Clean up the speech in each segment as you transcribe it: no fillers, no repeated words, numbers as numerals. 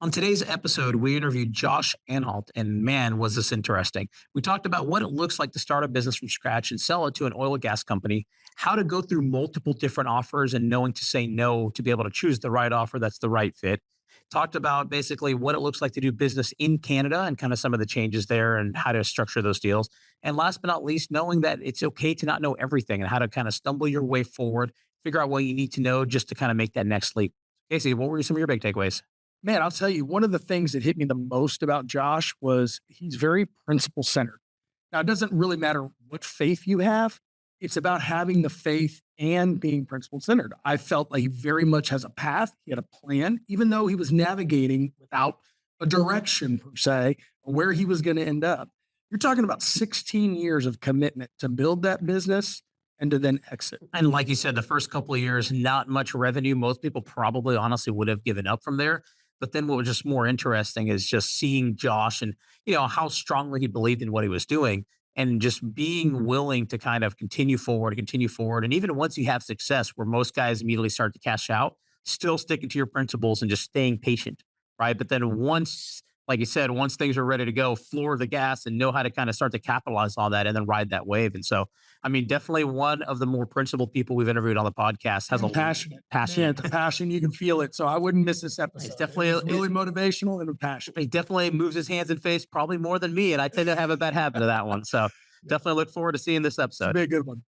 On today's episode, we interviewed Josh Anhalt, and man, was this interesting. We talked about what it looks like to start a business from scratch and sell it to an oil and gas company, how to go through multiple different offers and knowing to say no to be able to choose the right offer that's the right fit. Talked about basically what it looks like to do business in Canada and kind of some of the changes there and how to structure those deals. And last but not least, knowing that it's okay to not know everything and how to kind of stumble your way forward, figure out what you need to know just to kind of make that next leap. Casey, what were some of your big takeaways? Man, I'll tell you, one of the things that hit me the most about Josh was he's very principle centered. Now, it doesn't really matter what faith you have, it's about having the faith and being principle centered. I felt like he very much has a path, he had a plan, even though he was navigating without a direction per se, or where he was going to end up. You're talking about 16 years of commitment to build that business and to then exit. And like you said, the first couple of years, not much revenue. Most people probably honestly would have given up from there. But then what was just more interesting is just seeing Josh and, how strongly he believed in what he was doing and just being willing to kind of continue forward, continue forward. And even once you have success, where most guys immediately start to cash out, still sticking to your principles and just staying patient. Right. But then once, like you said, once things are ready to go, floor the gas and know how to kind of start to capitalize on that and then ride that wave. And so, I mean, definitely one of the more principled people we've interviewed on the podcast has a Passionate. passion. Yeah, the passion, you can feel it. So I wouldn't miss this episode. It's definitely It was really motivational and passionate. he definitely moves his hands and face probably more than me, and I tend to have a bad habit of that one. So definitely look forward to seeing this It's episode. be a good one.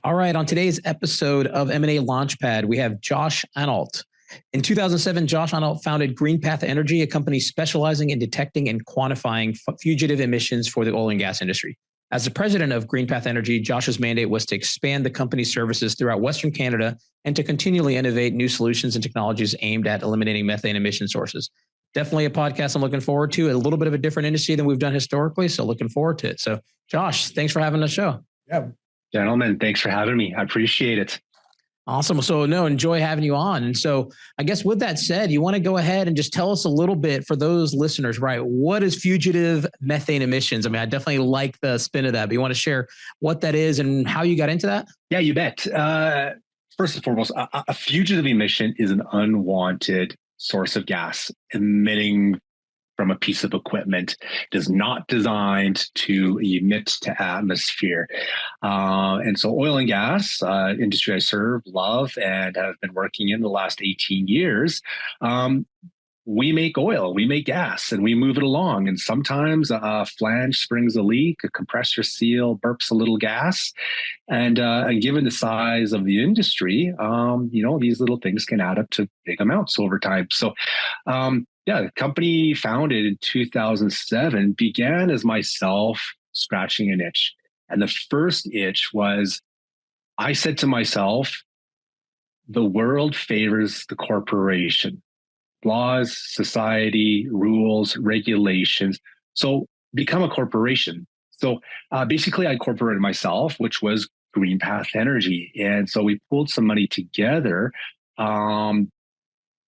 All right, on today's episode of M&A Launchpad, we have Josh Anhalt. In 2007, Josh Anhalt founded GreenPath Energy, a company specializing in detecting and quantifying fugitive emissions for the oil and gas industry. As the president of GreenPath Energy, Josh's mandate was to expand the company's services throughout Western Canada and to continually innovate new solutions and technologies aimed at eliminating methane emission sources. Definitely a podcast I'm looking forward to, a little bit of a different industry than we've done historically, so looking forward to it. So, Josh, thanks for having the show. Yeah. Gentlemen, thanks for having me. I appreciate it. Awesome. So enjoy having you on. And so I guess with that said, you want to go ahead and just tell us a little bit for those listeners, right? What is fugitive methane emissions? I mean, I definitely like the spin of that, but you want to share what that is and how you got into that? Yeah, you bet. First and foremost, a fugitive emission is an unwanted source of gas emitting from a piece of equipment. It is not designed to emit to atmosphere. And so oil and gas industry I serve, love, and have been working in the last 18 years. We make oil, we make gas, and we move it along. And sometimes a flange springs a leak, a compressor seal burps a little gas. And given the size of the industry, these little things can add up to big amounts over time. So, the company founded in 2007 began as myself scratching an itch. And the first itch was, I said to myself, the world favors the corporation. Laws, society, rules, regulations. So become a corporation. So basically I incorporated myself, which was GreenPath Energy. And so we pulled some money together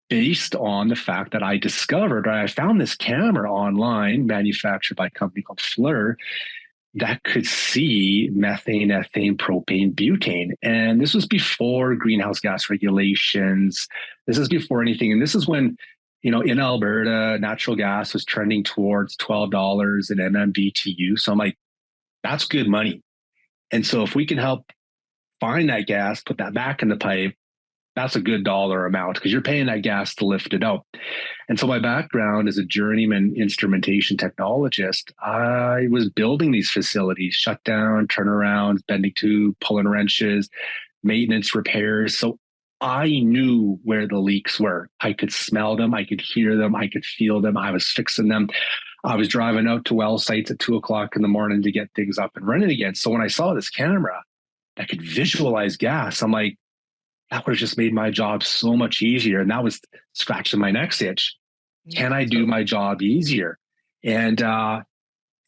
based on the fact that I found this camera online manufactured by a company called Flourished that could see methane, ethane, propane, butane. And this was before greenhouse gas regulations. This is before anything. And this is when, in Alberta, natural gas was trending towards $12 an MMBTU. So I'm like, that's good money. And so if we can help find that gas, put that back in the pipe, that's a good dollar amount because you're paying that gas to lift it out. And so my background as a journeyman instrumentation technologist, I was building these facilities, shutdown, turnarounds, bending tube, pulling wrenches, maintenance repairs. So I knew where the leaks were. I could smell them. I could hear them. I could feel them. I was fixing them. I was driving out to well sites at 2:00 in the morning to get things up and running again. So when I saw this camera that could visualize gas, I'm like, that would have just made my job so much easier. And that was scratching my next itch. Can I do my job easier? And then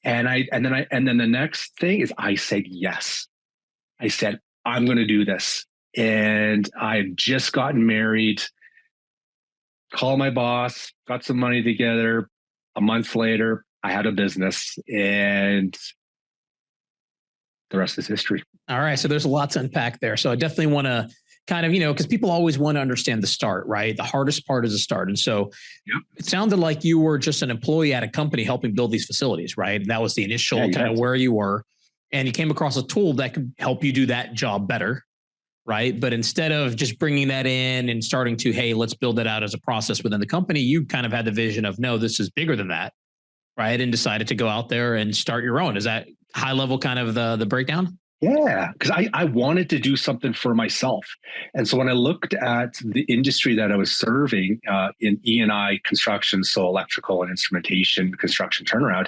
the next thing is I said yes. I said, I'm going to do this. And I had just gotten married, called my boss, got some money together. A month later, I had a business, and the rest is history. All right. So there's a lot to unpack there. So I definitely want to kind of, because people always want to understand the start, right? The hardest part is the start. And so it sounded like you were just an employee at a company helping build these facilities, right? And that was the initial kind of where you were. And you came across a tool that could help you do that job better, right? But instead of just bringing that in and starting to, hey, let's build it out as a process within the company, you kind of had the vision of, no, this is bigger than that, right? And decided to go out there and start your own. Is that high level kind of the breakdown? Yeah, because I wanted to do something for myself. And so when I looked at the industry that I was serving in E&I construction, so electrical and instrumentation, construction turnaround,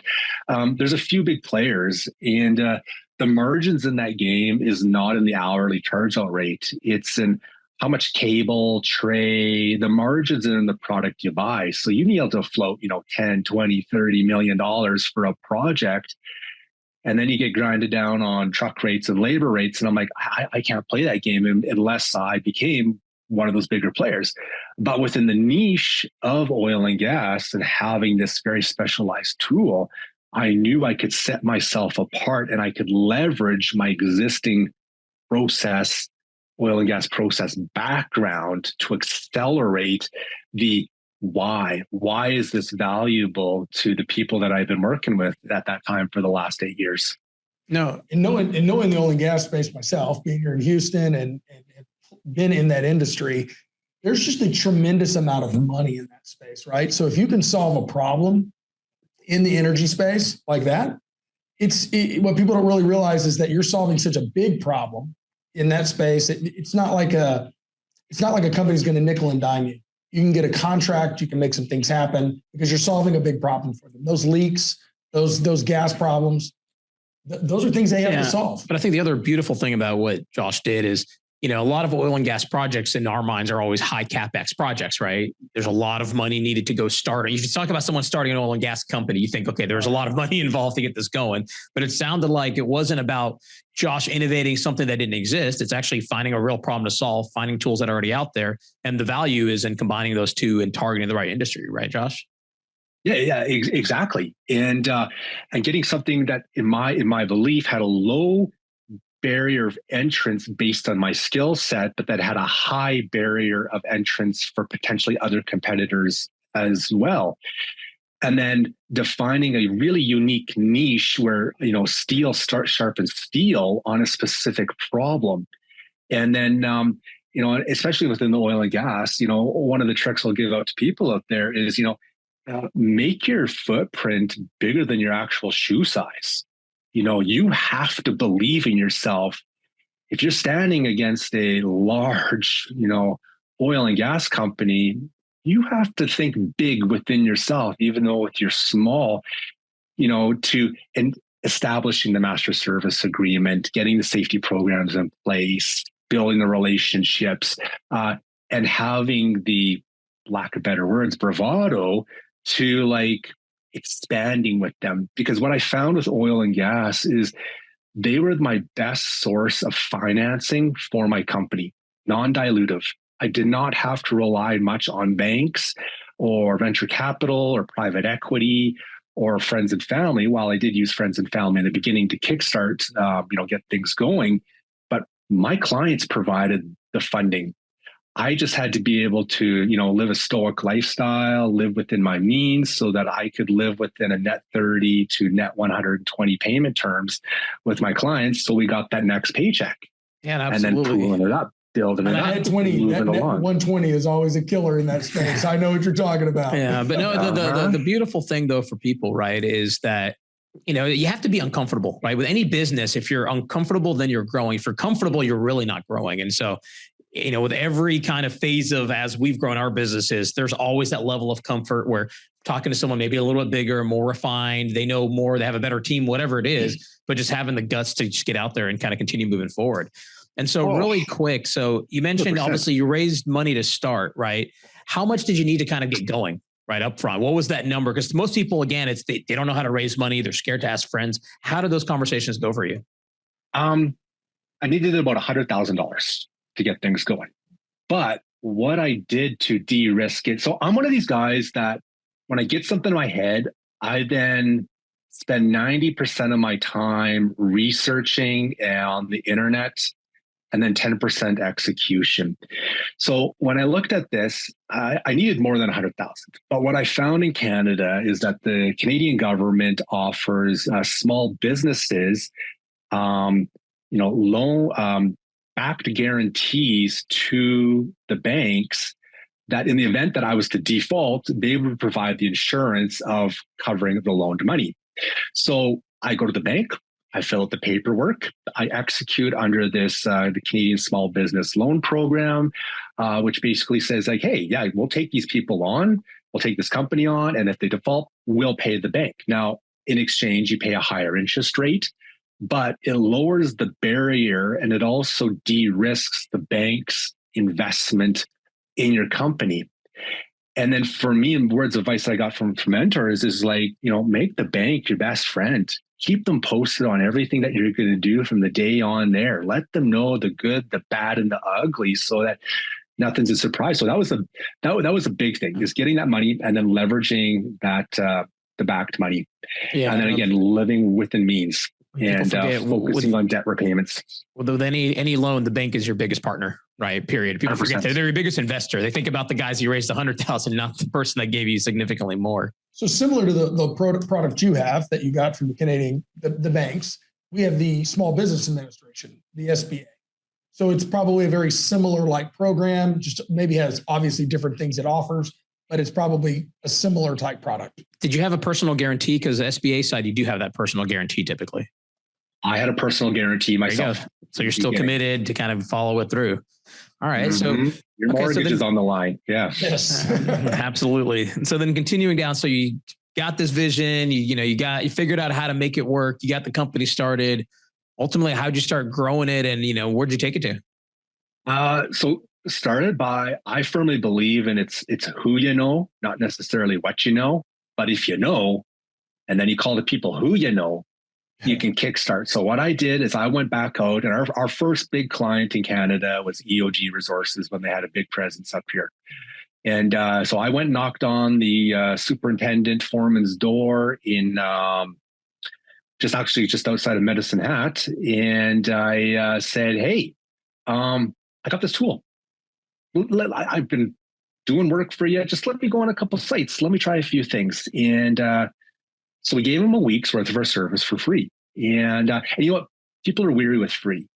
there's a few big players. And the margins in that game is not in the hourly charge out rate. It's in how much cable, tray, the margins in the product you buy. So you need to float, 10, 20, $30 million for a project. And then you get grinded down on truck rates and labor rates. And I'm like, I can't play that game unless I became one of those bigger players. But within the niche of oil and gas and having this very specialized tool, I knew I could set myself apart and I could leverage my existing process, oil and gas process background to accelerate the why. Why is this valuable to the people that I've been working with at that time for the last 8 years? No, and knowing the oil and gas space myself, being here in Houston and been in that industry, there's just a tremendous amount of money in that space, right? So if you can solve a problem in the energy space like that, what people don't really realize is that you're solving such a big problem in that space. It's not like a company's going to nickel and dime you. You can get a contract, you can make some things happen because you're solving a big problem for them. Those leaks, those gas problems, those are things they have to solve. But I think the other beautiful thing about what Josh did is, a lot of oil and gas projects in our minds are always high CapEx projects, right? There's a lot of money needed to go start. If you talk about someone starting an oil and gas company, you think, okay, there's a lot of money involved to get this going. But it sounded like it wasn't about Josh innovating something that didn't exist. It's actually finding a real problem to solve, finding tools that are already out there. And the value is in combining those two and targeting the right industry, right, Josh? Yeah, exactly. And getting something that in my belief had a low barrier of entrance based on my skill set, but that had a high barrier of entrance for potentially other competitors as well. And then defining a really unique niche where, steel sharpens steel on a specific problem. And then, especially within the oil and gas, one of the tricks I'll give out to people out there is, make your footprint bigger than your actual shoe size. You have to believe in yourself. If you're standing against a large, oil and gas company, you have to think big within yourself, even though if you're small, and establishing the master service agreement, getting the safety programs in place, building the relationships, and having the, lack of better words, bravado to expanding with them. Because what I found with oil and gas is they were my best source of financing for my company, non-dilutive. I did not have to rely much on banks or venture capital or private equity or friends and family. While I did use friends and family in the beginning to kickstart, get things going, but my clients provided the funding. I just had to be able to, live a stoic lifestyle, live within my means so that I could live within a net 30 to net 120 payment terms with my clients. So we got that next paycheck. Yeah, absolutely. And then pulling it up, building it up. Net 120 is always a killer in that space. I know what you're talking about. Yeah, but no, the beautiful thing though for people, right, is that you have to be uncomfortable, right? With any business, if you're uncomfortable, then you're growing. If you're comfortable, you're really not growing. And so, with every kind of phase of as we've grown our businesses, there's always that level of comfort where talking to someone maybe a little bit bigger, more refined, they know more, they have a better team, whatever it is, but just having the guts to just get out there and kind of continue moving forward. And so really quick, so you mentioned 100%. Obviously you raised money to start, right? How much did you need to kind of get going right up front? What was that number? Because most people, again, they don't know how to raise money. They're scared to ask friends. How did those conversations go for you? I needed about $100,000 to get things going. But what I did to de-risk it, so I'm one of these guys that when I get something in my head, I then spend 90% of my time researching on the internet and then 10% execution. So when I looked at this, I needed more than 100,000. But what I found in Canada is that the Canadian government offers small businesses, loan backed guarantees to the banks that in the event that I was to default, they would provide the insurance of covering the loaned money. So I go to the bank, I fill out the paperwork, I execute under this, the Canadian Small Business Loan Program, which basically says like, hey, yeah, we'll take these people on, we'll take this company on, and if they default, we'll pay the bank. Now, in exchange, you pay a higher interest rate, but it lowers the barrier and it also de-risks the bank's investment in your company. And then for me, and words of advice I got from mentors is like, make the bank your best friend. Keep them posted on everything that you're going to do from the day on there. Let them know the good, the bad, and the ugly so that nothing's a surprise. So that was a big thing, is getting that money and then leveraging that, the backed money. Yeah, and then again, living within means and focusing on debt repayments. Well, with any loan, the bank is your biggest partner, right? Period. People 100%. Forget they're your biggest investor. They think about the guys you raised 100,000, not the person that gave you significantly more. So similar to the product you have that you got from the Canadian, the banks, we have the Small Business Administration, the SBA. So it's probably a very similar like program, just maybe has obviously different things it offers, but it's probably a similar type product. Did you have a personal guarantee? Because the SBA side, you do have that personal guarantee typically. I had a personal guarantee myself. So you're still committed to kind of follow it through. All right. Mm-hmm. So your mortgage is on the line. Yeah. Yes. Absolutely. And so then continuing down, so you got this vision, you figured out how to make it work. You got the company started. Ultimately, how'd you start growing it? And, where'd you take it to? So started by, I firmly believe in it's who you know, not necessarily what you know, but if you know, and then you call the people who you know, you can kickstart. So what I did is I went back out, and our first big client in Canada was EOG Resources when they had a big presence up here. And so I went and knocked on the superintendent foreman's door in just outside of Medicine Hat. And I said, hey, I got this tool. I've been doing work for you. Just let me go on a couple of sites. Let me try a few things. And so we gave them a week's worth of our service for free. And you know what? People are weary with free.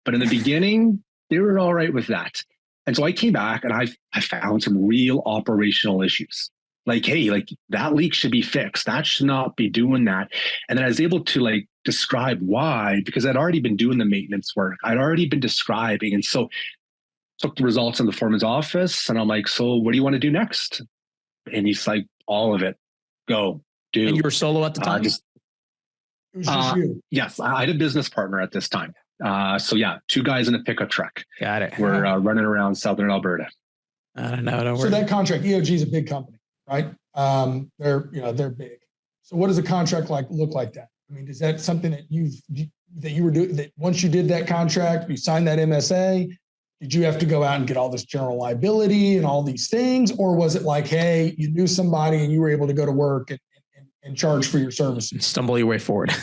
But in the beginning, they were all right with that. And so I came back and I found some real operational issues. Like, hey, like that leak should be fixed. That should not be doing that. And then I was able to describe why, because I'd already been doing the maintenance work. I'd already been describing. And so took the results in the foreman's office. And I'm like, so what do you want to do next? And he's like, all of it. Go. Do. And you were solo at the time? It was just you. Yes, I had a business partner at this time. So yeah, 2 guys in a pickup truck. Got it. We're running around Southern Alberta. I don't know. So that contract, EOG is a big company, right? They're big. So what does a contract look like that? I mean, is that something that you were doing, that once you did that contract, you signed that MSA, did you have to go out and get all this general liability and all these things? Or was it like, hey, you knew somebody and you were able to go to work and charge for your services? Stumble your way forward.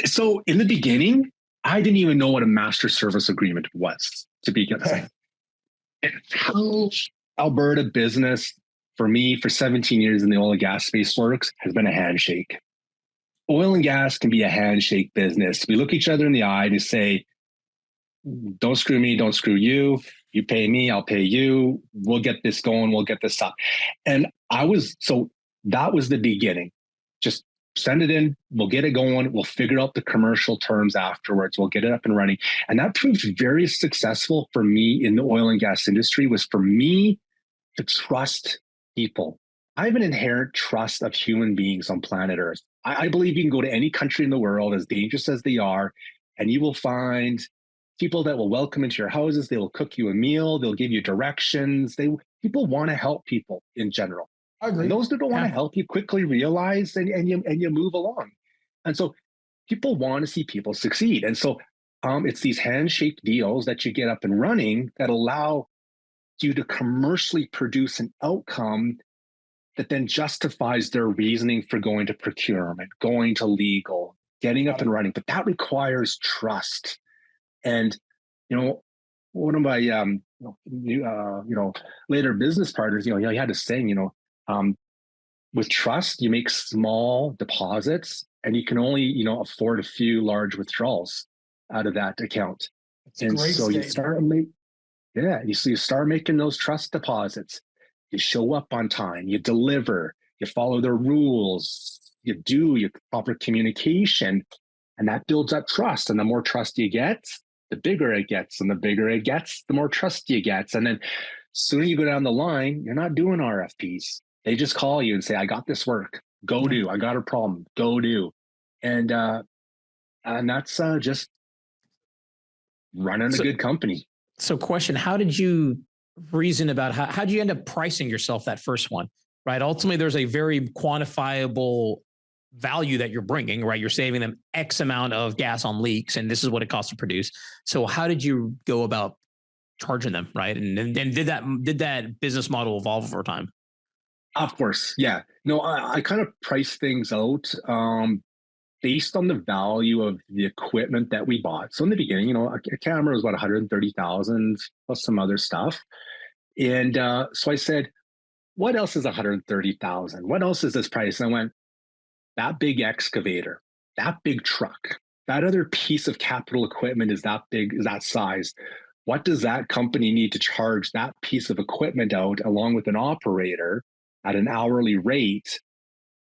So in the beginning, I didn't even know what a master service agreement was, to begin with. How Alberta business, for me, for 17 years in the oil and gas space works, has been a handshake. Oil and gas can be a handshake business. We look each other in the eye to say, don't screw me, don't screw you. You pay me, I'll pay you. We'll get this going. We'll get this up. And that was the beginning. Just send it in. We'll get it going. We'll figure out the commercial terms afterwards. We'll get it up and running. And that proved very successful for me in the oil and gas industry, was for me to trust people. I have an inherent trust of human beings on planet Earth. I believe you can go to any country in the world, as dangerous as they are, and you will find people that will welcome into your houses. They will cook you a meal. They'll give you directions. People want to help people in general. I agree. And those that don't want to help you quickly realize and you move along. And so people want to see people succeed. And so it's these handshake deals that you get up and running that allow you to commercially produce an outcome that then justifies their reasoning for going to procurement, going to legal, getting up and running. But that requires trust. And You know, one of my later business partners, he had a saying, um, with trust, you make small deposits, and you can only afford a few large withdrawals out of that account. It's a And great so you statement. start you start making those trust deposits. You show up on time, you deliver, you follow the rules, you do your proper communication, and that builds up trust. And the more trust you get, the bigger it gets, and the bigger it gets, the more trust you get. And then sooner you go down the line, you're not doing RFPs. They just call you and say, "I got this work. Go Yeah. do. I got a problem. Go do." And that's just running a So, good company. so question, how did you reason about how did you end up pricing yourself that first one, right? Ultimately, there's a very quantifiable value that you're bringing, right? You're saving them X amount of gas on leaks, and this is what it costs to produce. So how did you go about charging them, right? And did that business model evolve over time? Of course, yeah. No, I kind of price things out based on the value of the equipment that we bought. So in the beginning, a camera was about 130,000 plus some other stuff. And so I said, what else is 130,000? What else is this price? And I went, that big excavator, that big truck, that other piece of capital equipment is that big, is that size. What does that company need to charge that piece of equipment out along with an operator at an hourly rate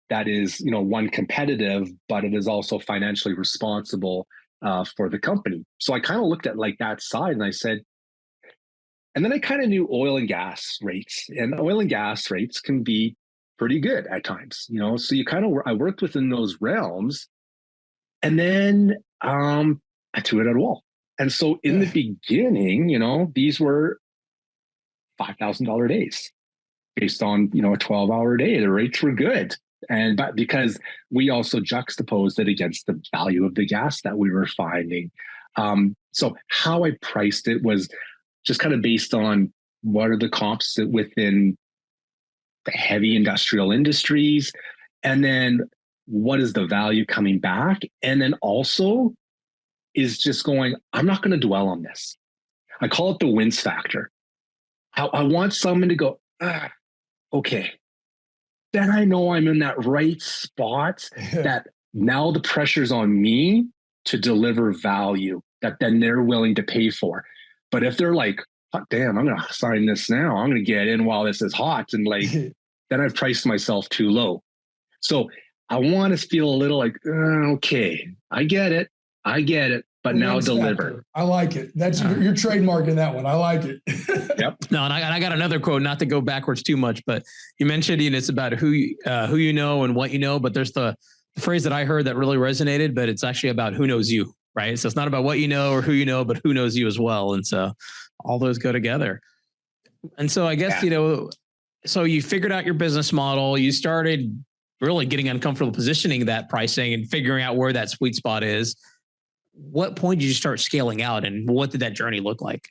that is, one, competitive, but it is also financially responsible for the company? So I kind of looked at like that side, and I said, and then I kind of knew oil and gas rates, and oil and gas rates can be pretty good at times, so you kind of, I worked within those realms. And then I threw it at a wall. And so in the Yeah. beginning, these were $5,000 days based on, a 12-hour day. The rates were good. And but because we also juxtaposed it against the value of the gas that we were finding. So how I priced it was just kind of based on what are the comps within the heavy industrial industries, and then what is the value coming back, and then also is just going, I'm not going to dwell on this. I call it the wins factor. I want someone to go, okay, then I know I'm in that right spot, that now the pressure's on me to deliver value that then they're willing to pay for. But if they're like, oh, damn, I'm going to sign this now, I'm going to get in while this is hot, and like, then I've priced myself too low. So I want to feel a little like, okay, I get it, but The now wins deliver. factor. I like it. That's you're trademarking that one. I like it. Yep. No, and I got another quote, not to go backwards too much, but you mentioned, it's about who you know and what you know, but there's the phrase that I heard that really resonated, but it's actually about who knows you, right? So it's not about what you know or who you know, but who knows you as well. And so all those go together. And so I guess, so you figured out your business model, you started really getting uncomfortable positioning that pricing and figuring out where that sweet spot is. What point did you start scaling out, and what did that journey look like?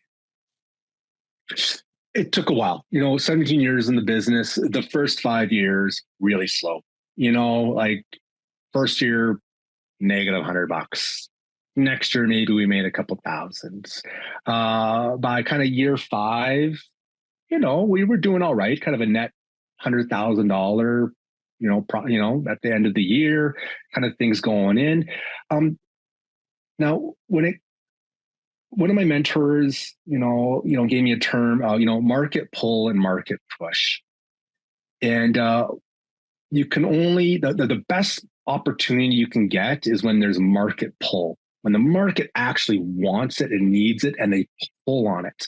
It took a while, 17 years in the business. The first 5 years, really slow, like first year, negative $100. Next year, maybe we made a couple thousand. By kind of year 5, we were doing all right, kind of a net $100,000, at the end of the year, kind of things going in. Now, one of my mentors, gave me a term, market pull and market push. And you can only, the best opportunity you can get is when there's market pull, when the market actually wants it and needs it and they pull on it.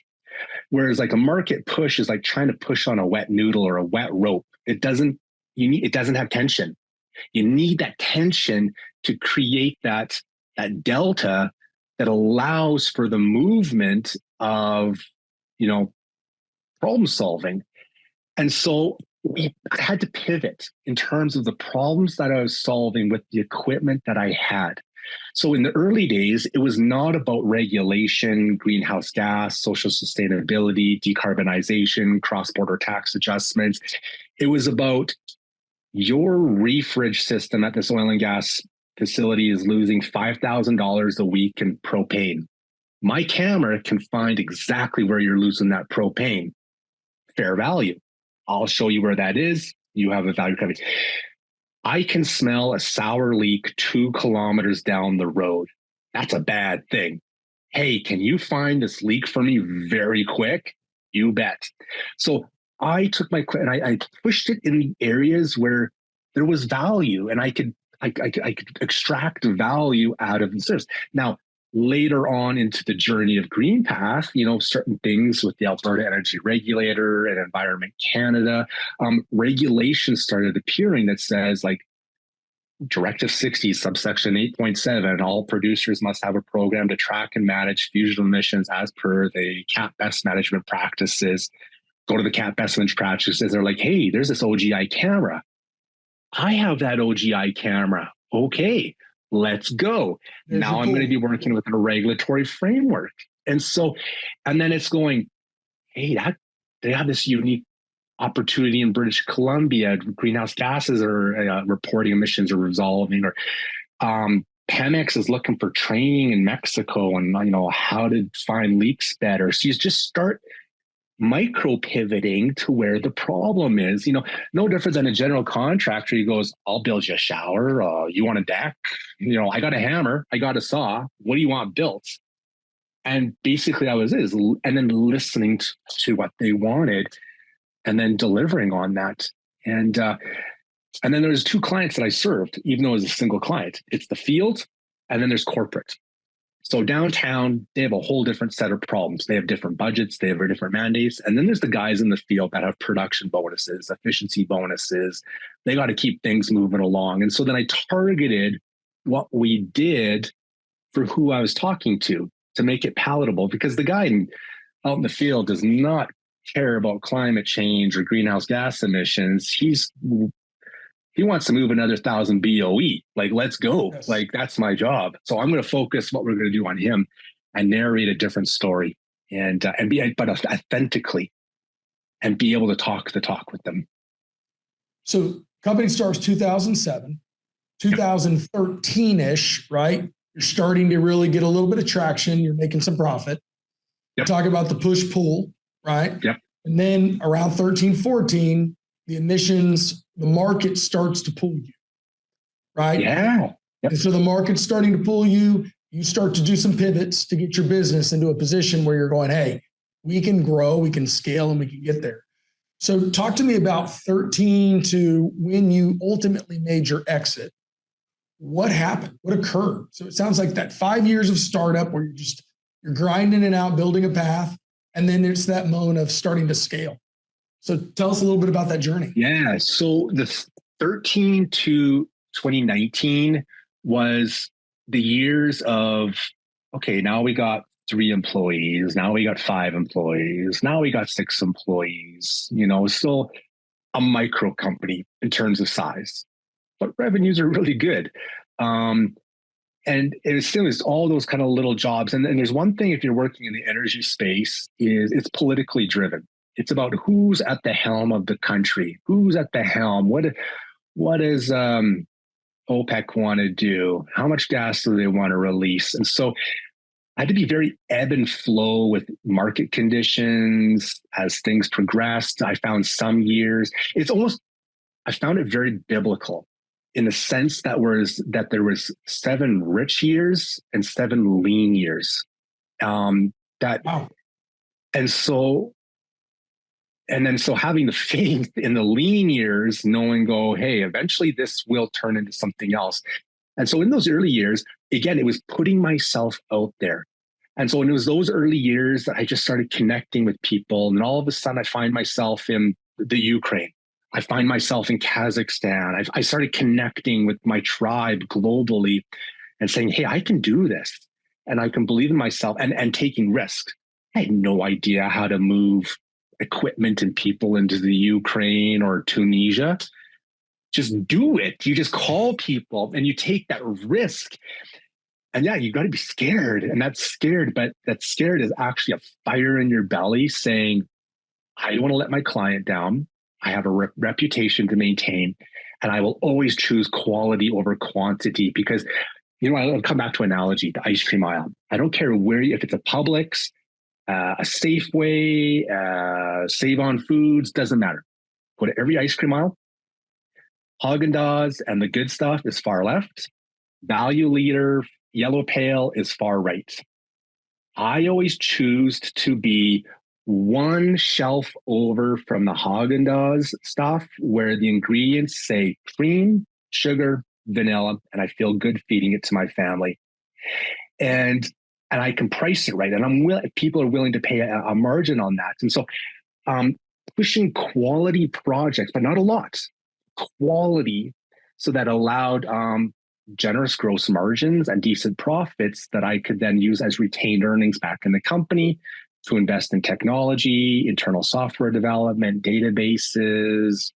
Whereas like a market push is like trying to push on a wet noodle or a wet rope. It doesn't have tension. You need that tension to create that delta that allows for the movement of, problem solving. And so we had to pivot in terms of the problems that I was solving with the equipment that I had. So in the early days, it was not about regulation, greenhouse gas, social sustainability, decarbonization, cross-border tax adjustments. It was about your refrigerant system at this oil and gas facility is losing $5,000 a week in propane. My camera can find exactly where you're losing that propane. Fair value. I'll show you where that is. You have a value coverage. I can smell a sour leak 2 kilometers down the road. That's a bad thing. Hey, can you find this leak for me very quick? You bet. So I took my and I pushed it in the areas where there was value, and I could extract value out of the service. Now, later on into the journey of GreenPath, certain things with the Alberta Energy Regulator and Environment Canada, regulations started appearing that says, like, Directive 60, subsection 8.7, all producers must have a program to track and manage fugitive emissions as per the CAT best management practices. Go to the CAT best management practices. They're like, hey, there's this OGI camera. I have that OGI camera. Okay, let's go. Now I'm going to be working with a regulatory framework. And then it's going, hey, they have this unique opportunity in British Columbia. Greenhouse gases are reporting emissions are resolving, or Pemex is looking for training in Mexico and how to find leaks better. So you just start micro pivoting to where the problem is. No different than a general contractor. He goes, I'll build you a shower. You want a deck? I got a hammer. I got a saw. What do you want built? And basically that was it. And then listening to what they wanted, and then delivering on that. And then there's 2 clients that I served, even though it was a single client. It's the field, and then there's corporate. So downtown, they have a whole different set of problems. They have different budgets, they have different mandates. And then there's the guys in the field that have production bonuses, efficiency bonuses. They got to keep things moving along. And so then I targeted what we did for who I was talking to make it palatable, because the guy out in the field does not care about climate change or greenhouse gas emissions. He wants to move another 1,000 BOE. Like, let's go. Yes. Like, that's my job. So I'm going to focus what we're going to do on him and narrate a different story but authentically, and be able to talk the talk with them. So company starts 2007, 2013-ish, right? You're starting to really get a little bit of traction. You're making some profit. Yep. Talk about the push-pull, right? Yep. And then around 13, 14, the emissions, the market starts to pull you, right? Yeah. Yep. And so the market's starting to pull you. You start to do some pivots to get your business into a position where you're going, hey, we can grow, we can scale, and we can get there. So talk to me about 13 to when you ultimately made your exit. What happened? What occurred? So it sounds like that 5 years of startup where you're grinding it out, building a path. And then it's that moment of starting to scale. So tell us a little bit about that journey. Yeah. So the 13 to 2019 was the years of, okay, now we got 3 employees. Now we got 5 employees. Now we got 6 employees, still a micro company in terms of size, but revenues are really good. And it still is all those kind of little jobs. And there's one thing, if you're working in the energy space, is it's politically driven. It's about who's at the helm of the country, who's at the helm. What does OPEC want to do? How much gas do they want to release? And so I had to be very ebb and flow with market conditions as things progressed. I found some years, I found it very biblical, in the sense that there was 7 rich years and 7 lean years. Wow. And so having the faith in the lean years, knowing hey, eventually this will turn into something else. And so in those early years, again, it was putting myself out there. And so it was those early years that I just started connecting with people. And all of a sudden I find myself in the Ukraine. I find myself in Kazakhstan. I started connecting with my tribe globally and saying, hey, I can do this, and I can believe in myself, and taking risks. I had no idea how to move equipment and people into the Ukraine or Tunisia. Just do it. You just call people and you take that risk. And yeah, you got to be scared. And that's scared, but that scared is actually a fire in your belly saying, I don't want to let my client down. I have a reputation to maintain, and I will always choose quality over quantity, because I'll come back to analogy, the ice cream aisle. I don't care if it's a Publix, a Safeway, Save On Foods, doesn't matter. Go to every ice cream aisle. Haagen-Dazs and the good stuff is far left. Value leader, yellow pail is far right. I always choose to be one shelf over from the Haagen-Dazs stuff where the ingredients say cream, sugar, vanilla, and I feel good feeding it to my family. And I can price it right. And people are willing to pay a margin on that. And so pushing quality projects, but not a lot, quality, so that allowed generous gross margins and decent profits that I could then use as retained earnings back in the company to invest in technology, internal software development, databases,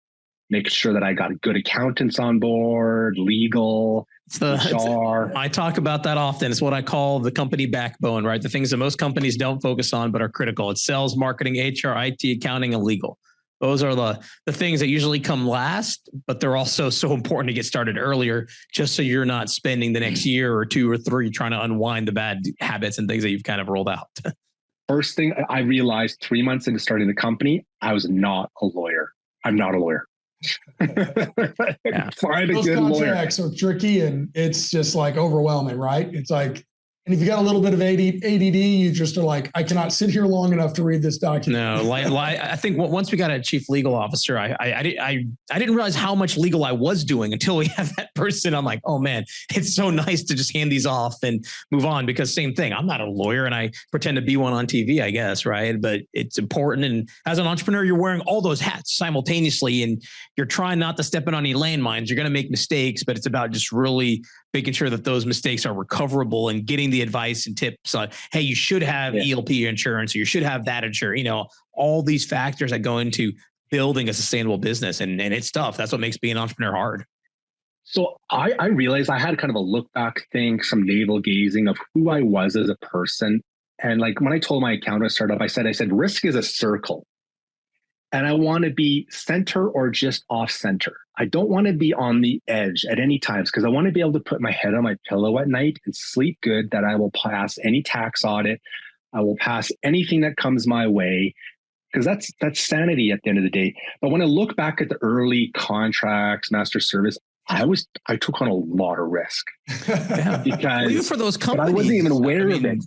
make sure that I got good accountants on board, legal, HR. I talk about that often. It's what I call the company backbone, right? The things that most companies don't focus on but are critical. It's sales, marketing, HR, IT, accounting, and legal. Those are the things that usually come last, but they're also so important to get started earlier, just so you're not spending the next year or 2 or 3 trying to unwind the bad habits and things that you've kind of rolled out. First thing I realized 3 months into starting the company, I was not a lawyer. I'm not a lawyer. Yeah. Find a Those good contracts lawyer. are tricky, and it's just like overwhelming, right? It's like, and if you got a little bit of ADD, you just are like, I cannot sit here long enough to read this document. No, I think once we got a chief legal officer, I didn't realize how much legal I was doing until we have that person. I'm like, oh man, it's so nice to just hand these off and move on, because same thing. I'm not a lawyer and I pretend to be one on TV, I guess, right? But it's important. And as an entrepreneur, you're wearing all those hats simultaneously, and you're trying not to step in on any landmines. You're going to make mistakes, but it's about just really making sure that those mistakes are recoverable and getting the advice and tips on, hey, you should have ELP insurance, or you should have that insurance, all these factors that go into building a sustainable business. And it's tough. That's what makes being an entrepreneur hard. So I realized I had kind of a look back thing, some navel gazing of who I was as a person. And like when I told my accountant startup, I said, risk is a circle. And I want to be center or just off center. I don't want to be on the edge at any times, because I want to be able to put my head on my pillow at night and sleep good, that I will pass any tax audit. I will pass anything that comes my way, because that's sanity at the end of the day. But when I look back at the early contracts, master service, I took on a lot of risk. Yeah. Because even for those companies, I wasn't even aware of it.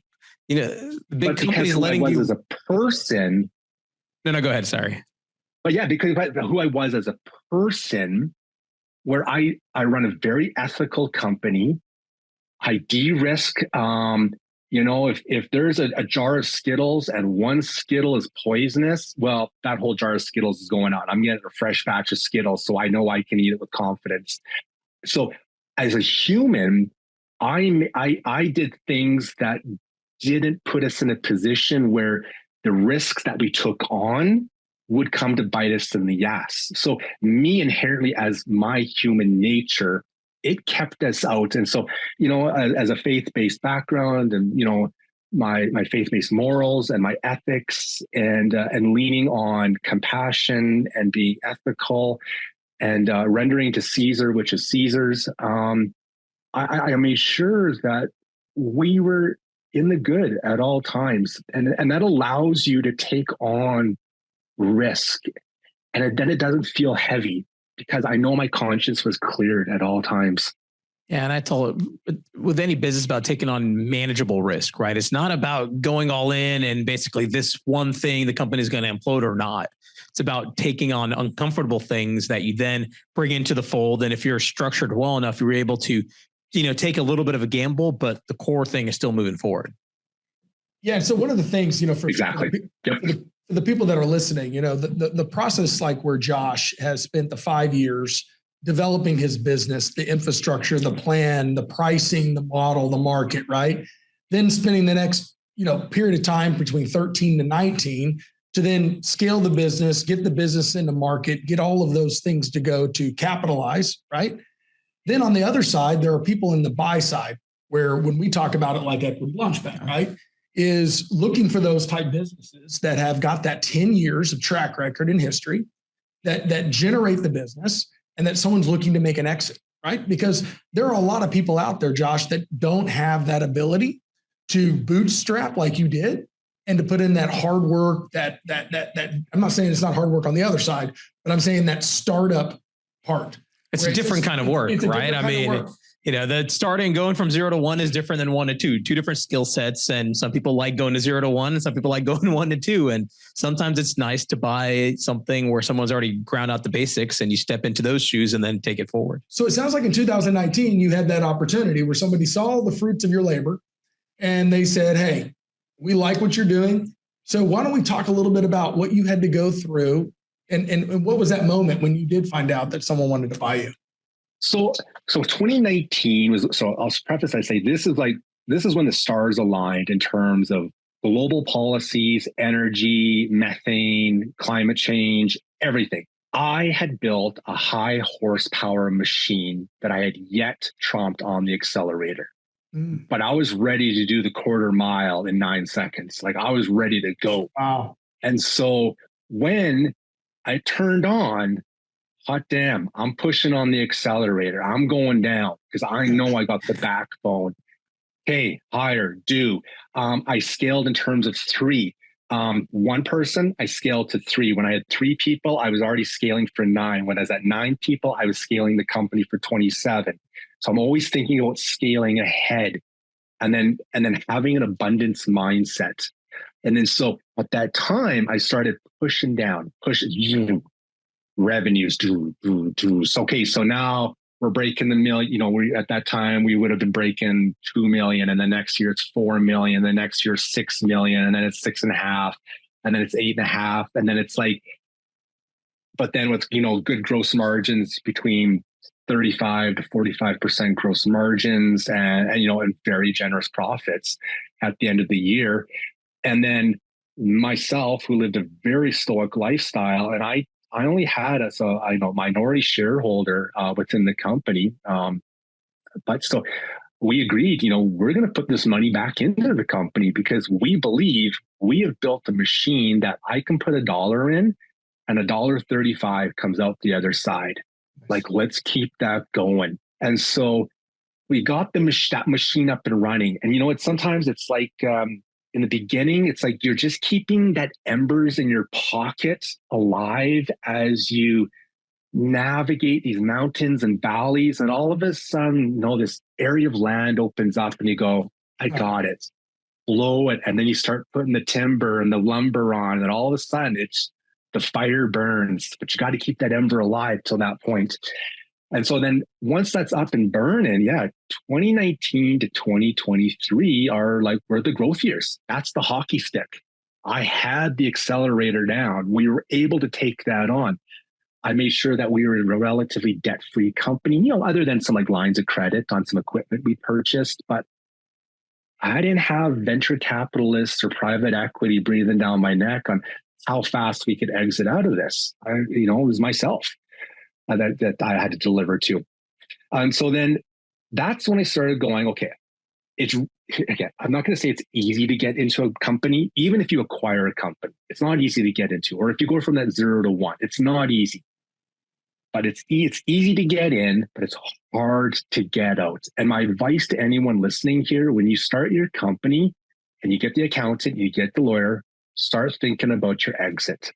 The big companies letting you as a person. No, go ahead. Sorry. But yeah, because who I was as a person, where I run a very ethical company. I de-risk, if there's a jar of Skittles and one Skittle is poisonous, well, that whole jar of Skittles is going out. I'm getting a fresh batch of Skittles, so I know I can eat it with confidence. So as a human, I did things that didn't put us in a position where the risks that we took on would come to bite us in the ass. So me inherently, as my human nature, it kept us out. And so, as a faith-based background, and, my faith-based morals and my ethics, and leaning on compassion and being ethical, and rendering to Caesar, which is Caesar's, I made sure that we were in the good at all times. And that allows you to take on risk, and then it doesn't feel heavy, because I know my conscience was cleared at all times. Yeah, and I told with any business about taking on manageable risk, right? It's not about going all in and basically this one thing the company is going to implode or not. It's about taking on uncomfortable things that you then bring into the fold. And if you're structured well enough, you're able to, take a little bit of a gamble, but the core thing is still moving forward. Yeah. So one of the things, Exactly. For the people that are listening, the process, like where Josh has spent the 5 years developing his business, the infrastructure, the plan, the pricing, the model, the market, right? Then spending the next, period of time between 13 to 19 to then scale the business, get the business into market, get all of those things to go to capitalize, right? Then on the other side, there are people in the buy side, where when we talk about it like Equity Launchpad, right, is looking for those type businesses that have got that 10 years of track record in history, that generate the business, and that someone's looking to make an exit, right? Because there are a lot of people out there, Josh, that don't have that ability to bootstrap like you did and to put in that hard work, that I'm not saying it's not hard work on the other side, but I'm saying that startup part. It's a different kind of work, right? I mean, the starting going from 0 to 1 is different than 1 to 2, two different skill sets. And some people like going to 0 to 1 and some people like going 1 to 2. And sometimes it's nice to buy something where someone's already ground out the basics and you step into those shoes and then take it forward. So it sounds like in 2019, you had that opportunity where somebody saw the fruits of your labor and they said, hey, we like what you're doing. So why don't we talk a little bit about what you had to go through and what was that moment when you did find out that someone wanted to buy you? So 2019 was, so I'll preface, I say, this is when the stars aligned in terms of global policies, energy, methane, climate change, everything. I had built a high horsepower machine that I had yet tromped on the accelerator. But I was ready to do the quarter mile in 9 seconds. Like I was ready to go. Wow. And so when I turned on, hot damn, I'm pushing on the accelerator. I'm going down because I know I got the backbone. Hey, hire, do. I scaled in terms of 3. One person, I scaled to 3. When I had 3 people, I was already scaling for 9. When I was at 9 people, I was scaling the company for 27. So I'm always thinking about scaling ahead and then having an abundance mindset. And then so at that time, I started pushing revenues. Okay, so now we're breaking the million. At that time we would have been breaking 2 million, and the next year it's 4 million, the next year 6 million, and then it's 6.5, and then it's 8.5, and then it's like, but then with good gross margins between 35 to 45% gross margins, and very generous profits at the end of the year. And then myself, who lived a very stoic lifestyle, and I only had a minority shareholder within the company, but so we agreed, we're going to put this money back into the company because we believe we have built a machine that I can put $1 in and $1.35 comes out the other side. Like, let's keep that going. And so we got that machine up and running. And sometimes it's like, in the beginning, it's like you're just keeping that embers in your pocket alive as you navigate these mountains and valleys. And all of a sudden, this area of land opens up and you go, I got it. Blow it. And then you start putting the timber and the lumber on. And all of a sudden, the fire burns, but you got to keep that ember alive till that point. And so then once that's up and burning, 2019 to 2023 were the growth years. That's the hockey stick. I had the accelerator down. We were able to take that on. I made sure that we were a relatively debt-free company, other than some lines of credit on some equipment we purchased, but I didn't have venture capitalists or private equity breathing down my neck on how fast we could exit out of this. It was myself that I had to deliver to. And so then that's when I started going, okay, I'm not going to say it's easy to get into a company. Even if you acquire a company, it's not easy to get into. Or if you go from that 0 to 1, it's not easy. But it's easy to get in, but it's hard to get out. And my advice to anyone listening here, when you start your company and you get the accountant, you get the lawyer, start thinking about your exit.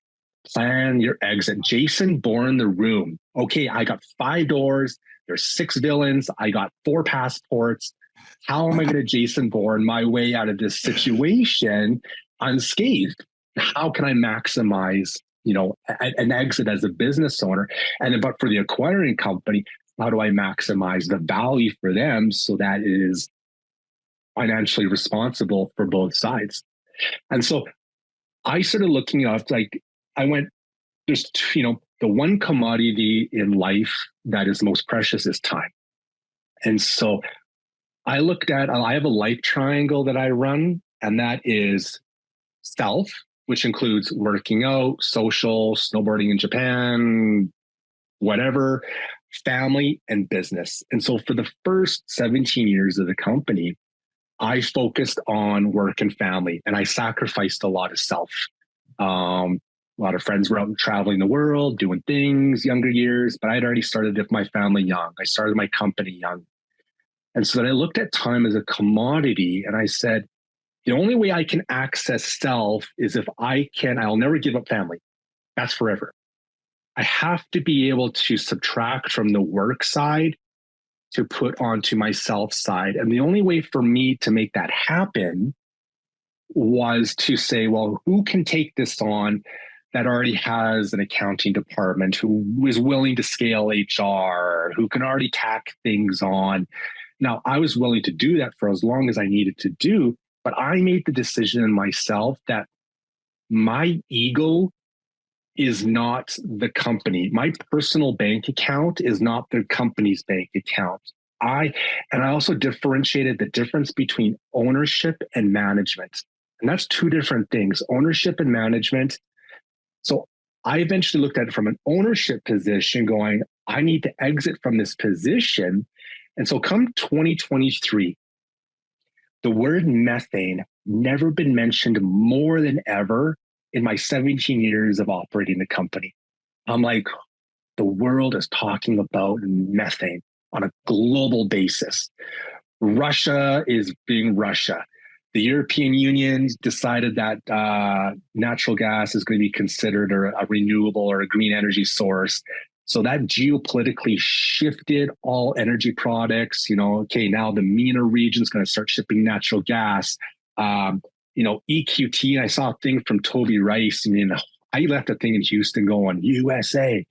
Plan your exit. Jason Bourne the room. Okay, I got 5 doors. There's 6 villains. I got 4 passports. How am I going to Jason Bourne my way out of this situation unscathed? How can I maximize, an exit as a business owner? And then, but for the acquiring company, how do I maximize the value for them so that it is financially responsible for both sides? And so I started looking up, there's, the one commodity in life that is most precious is time. And so I have a life triangle that I run, and that is self, which includes working out, social, snowboarding in Japan, whatever, family, and business. And so for the first 17 years of the company, I focused on work and family, and I sacrificed a lot of self. A lot of friends were out traveling the world, doing things, younger years, but I'd already started with my family young. I started my company young. And so then I looked at time as a commodity and I said, the only way I can access self is if I'll never give up family. That's forever. I have to be able to subtract from the work side to put onto my self side. And the only way for me to make that happen was to say, well, who can take this on that already has an accounting department, who is willing to scale HR, who can already tack things on. Now, I was willing to do that for as long as I needed to do, but I made the decision in myself that my ego is not the company. My personal bank account is not the company's bank account. I also differentiated the difference between ownership and management. And that's two different things, ownership and management. So I eventually looked at it from an ownership position going, I need to exit from this position. And so come 2023, the word methane never been mentioned more than ever in my 17 years of operating the company. I'm like, the world is talking about methane on a global basis. Russia is being Russia. The European Union decided that natural gas is going to be considered a renewable or a green energy source. So that geopolitically shifted all energy products. Okay, now the MENA region is going to start shipping natural gas. EQT, I saw a thing from Toby Rice. I left a thing in Houston going, USA.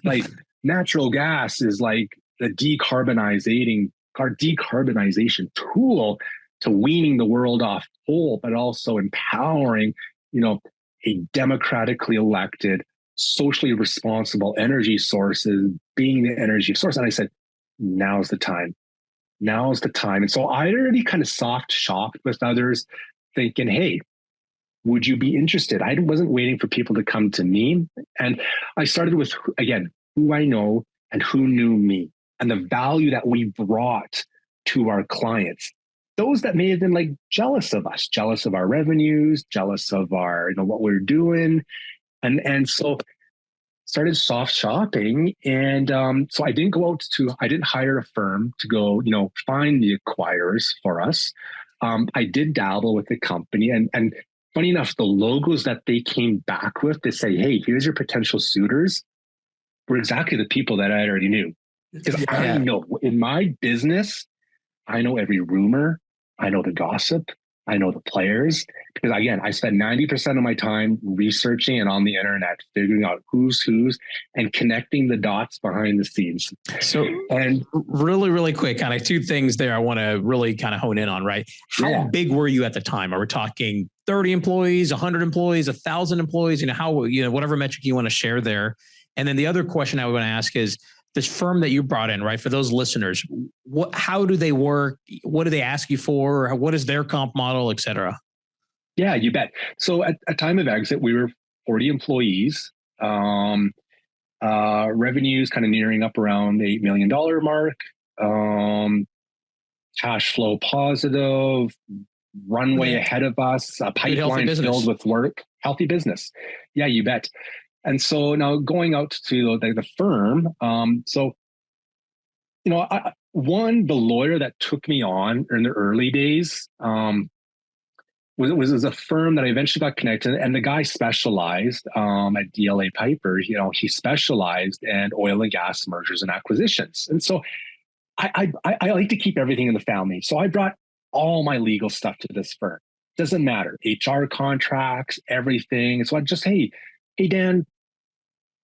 Like natural gas is like the decarbonization tool to weaning the world off coal, but also empowering, a democratically elected, socially responsible energy sources being the energy source. And I said, now's the time. And so I already kind of soft shopped with others thinking, hey, would you be interested? I wasn't waiting for people to come to me. And I started with, again, who I know and who knew me and the value that we brought to our clients. Those that may have been like jealous of us, jealous of our revenues, jealous of our, what we're doing. And so started soft shopping. And so I didn't hire a firm to go, find the acquirers for us. I did dabble with the company and funny enough, the logos that they came back with to say, hey, here's your potential suitors were exactly the people that I already knew. Because I know in my business, I know every rumor, I know the gossip, I know the players, because again, I spend 90% of my time researching and on the internet, figuring out who's and connecting the dots behind the scenes. So, and really, really quick, kind of two things there I want to really kind of hone in on, right? How big were you at the time? Are we talking 30 employees, 100 employees, 1,000 employees? Whatever metric you want to share there. And then the other question I want to ask is, this firm that you brought in, right? For those listeners, how do they work? What do they ask you for? What is their comp model, et cetera? Yeah, you bet. So at time of exit, we were 40 employees, revenues kind of nearing up around the $8 million mark, cash flow positive, runway ahead of us, a pipeline filled with work, healthy business. Yeah, you bet. And so now going out to the firm, the lawyer that took me on in the early days was a firm that I eventually got connected, and the guy specialized at DLA Piper. He specialized in oil and gas mergers and acquisitions, and so I like to keep everything in the family. So I brought all my legal stuff to this firm. Doesn't matter, HR contracts, everything. So I just, hey Dan.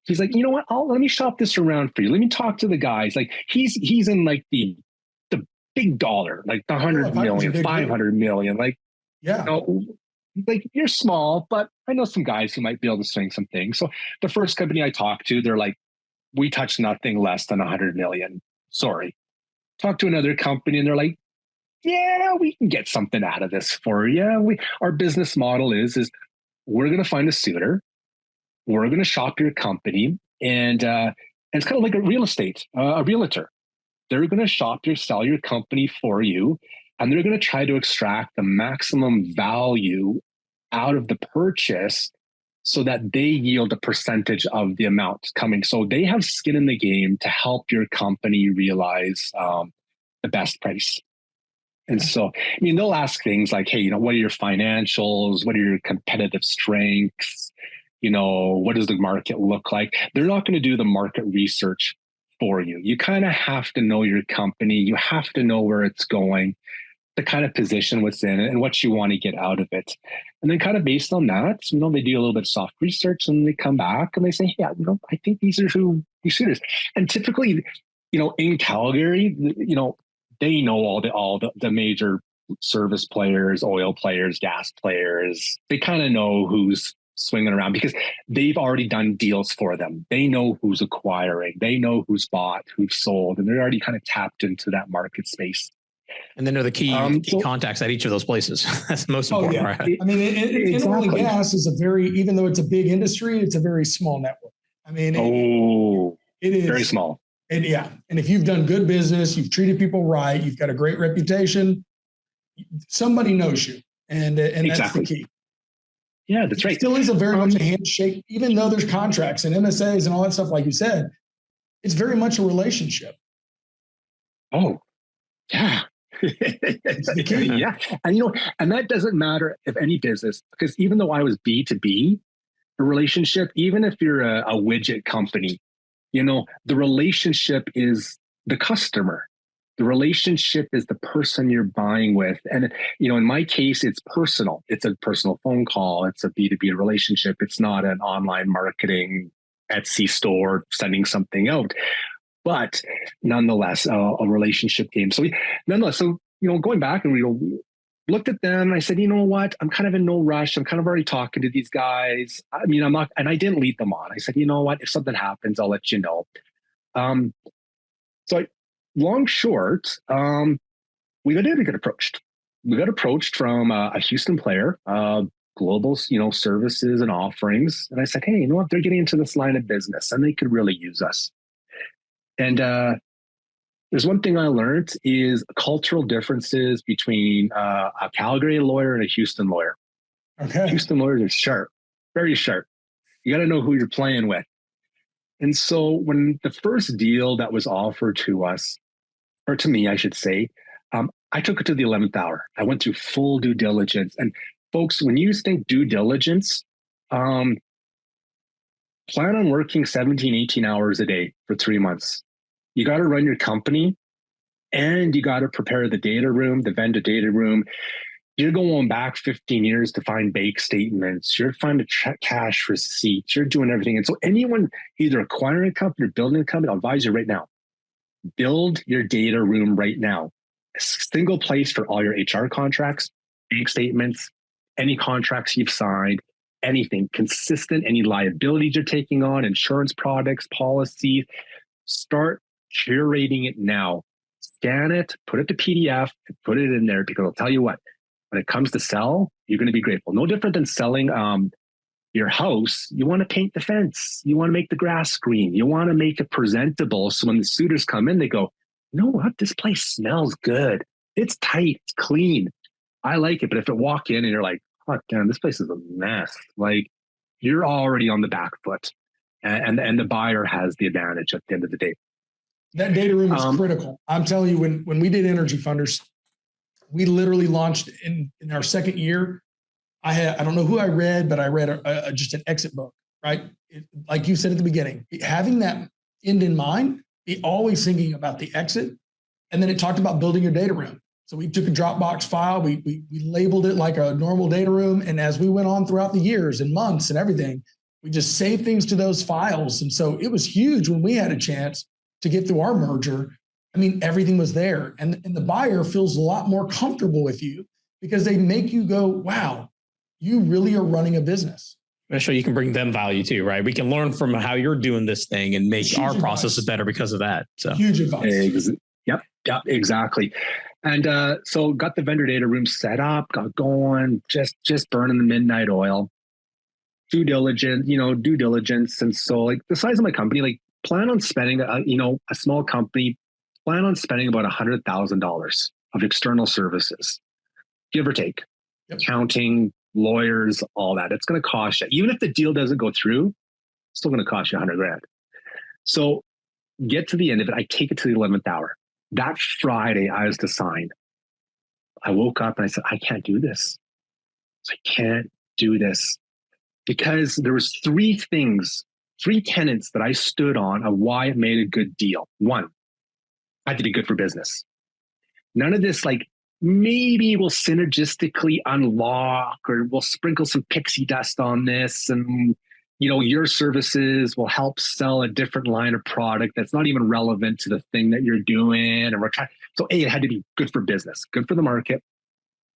He's like, you know what? Let me shop this around for you. Let me talk to the guys. Like he's in like the big dollar, like the 100 million, 500 million. Like, like you're small, but I know some guys who might be able to swing some things. So the first company I talked to, they're like, we touch nothing less than 100 million. Sorry. Talk to another company and they're like, yeah, we can get something out of this for you. Our business model is we're going to find a suitor. We're going to shop your company, and it's kind of like a realtor. They're going to sell your company for you, and they're going to try to extract the maximum value out of the purchase so that they yield a percentage of the amount coming. So they have skin in the game to help your company realize the best price. And so, I mean, they'll ask things like, hey, what are your financials? What are your competitive strengths? What does the market look like? They're not going to do the market research for you. You kind of have to know your company. You have to know where it's going, the kind of position what's in it, and what you want to get out of it. And then kind of based on that, they do a little bit of soft research, and they come back and they say, yeah, I think these are who we suitors. And typically, in Calgary, they know all the major service players, oil players, gas players. They kind of know who's swinging around because they've already done deals for them. They know who's acquiring. They know who's bought, who's sold, and they're already kind of tapped into that market space. And they know the key contacts at each of those places. That's the most important. Yeah. Right? I mean, in oil and gas is even though it's a big industry, it's a very small network. I mean, it is very small. And and if you've done good business, you've treated people right, you've got a great reputation, somebody knows you, and that's the key. Yeah, that's right. It still is a very much a handshake, even though there's contracts and MSAs and all that stuff, like you said. It's very much a relationship. Oh, yeah. Yeah. And that doesn't matter if any business, because even though I was B2B, the relationship, even if you're a widget company, the relationship is the customer. The relationship is the person you're buying with. And, in my case, it's personal. It's a personal phone call. It's a B2B relationship. It's not an online marketing Etsy store sending something out. But nonetheless, a relationship game. So going back and we looked at them and I said, you know what? I'm kind of in no rush. I'm kind of already talking to these guys. I mean, I'm not, and I didn't lead them on. I said, you know what? If something happens, I'll let you know. Long short, we got approached. We got approached from a Houston player, global, services and offerings. And I said, hey, you know what? They're getting into this line of business and they could really use us. And there's one thing I learned is cultural differences between a Calgary lawyer and a Houston lawyer. Okay. Houston lawyers are sharp, very sharp. You got to know who you're playing with. And so when the first deal that was offered to us, or to me, I should say, I took it to the 11th hour. I went through full due diligence. And folks, when you think due diligence, plan on working 17, 18 hours a day for 3 months. You got to run your company and you got to prepare the data room, the vendor data room. You're going back 15 years to find bank statements. You're finding cash receipts. You're doing everything. And so anyone either acquiring a company or building a company, I'll advise you right now, build your data room right now. A single place for all your HR contracts, bank statements, any contracts you've signed, anything consistent, any liabilities you're taking on, insurance products, policies. Start curating it now. Scan it, put it to PDF, and put it in there, because I'll tell you what, when it comes to sell, you're going to be grateful. No different than selling your house. You want to paint the fence. You want to make the grass green. You want to make it presentable. So when the suitors come in, they go, you know what? This place smells good. It's tight. It's clean. I like it. But if they walk in and you're like, oh, damn, this place is a mess. Like, you're already on the back foot. And the buyer has the advantage at the end of the day. That data room is critical. I'm telling you, when we did Energy Funders, we literally launched in our second year. I don't know who I read, but I read just an exit book, right? Like you said at the beginning, having that end in mind, be always thinking about the exit. And then it talked about building your data room. So we took a Dropbox file, we labeled it like a normal data room. And as we went on throughout the years and months and everything, we just saved things to those files. And so it was huge when we had a chance to get through our merger. I mean, everything was there. And the buyer feels a lot more comfortable with you because they make you go, wow, you really are running a business. So you can bring them value too, right? We can learn from how you're doing this thing and make our processes better because of that. So huge advice. Yep, exactly. And so got the vendor data room set up, got going, just burning the midnight oil. Due diligence. And so like the size of my company, like plan on spending, a small company, plan on spending about $100,000 of external services, give or take. Yep. Accounting, lawyers, all that. It's going to cost you. Even if the deal doesn't go through, it's still going to cost you 100 grand. So get to the end of it. I take it to the 11th hour. That Friday, I was to sign. I woke up and I said, I can't do this. I can't do this. Because there was three tenets that I stood on of why it made a good deal. One, I had to be good for business. None of this like, maybe we'll synergistically unlock or we'll sprinkle some pixie dust on this and, you know, your services will help sell a different line of product that's not even relevant to the thing that you're doing. And we're trying. So A, it had to be good for business, good for the market,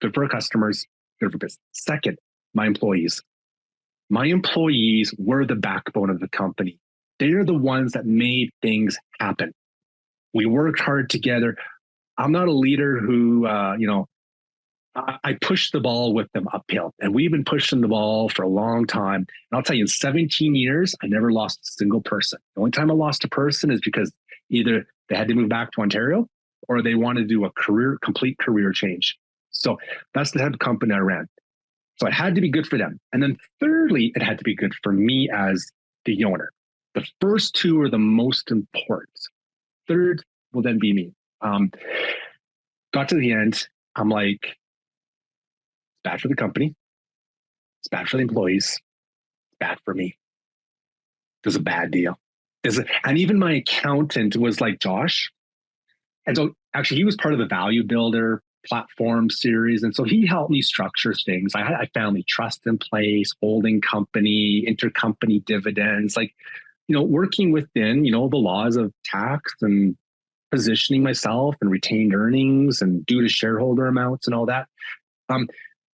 good for our customers, good for business. Second, my employees. My employees were the backbone of the company. They're the ones that made things happen. We worked hard together. I'm not a leader who, I push the ball with them uphill. And we've been pushing the ball for a long time. And I'll tell you, in 17 years, I never lost a single person. The only time I lost a person is because either they had to move back to Ontario or they wanted to do a complete career change. So that's the type of company I ran. So it had to be good for them. And then thirdly, it had to be good for me as the owner. The first two are the most important. Third will then be me. Got to the end. I'm like, it's bad for the company. It's bad for the employees. It's bad for me. It was a bad deal. And even my accountant was like, Josh. And so actually he was part of the Value Builder platform series. And so he helped me structure things. I had a family trust in place, holding company, intercompany dividends, like, you know, working within, you know, the laws of tax and positioning myself and retained earnings and due to shareholder amounts and all that.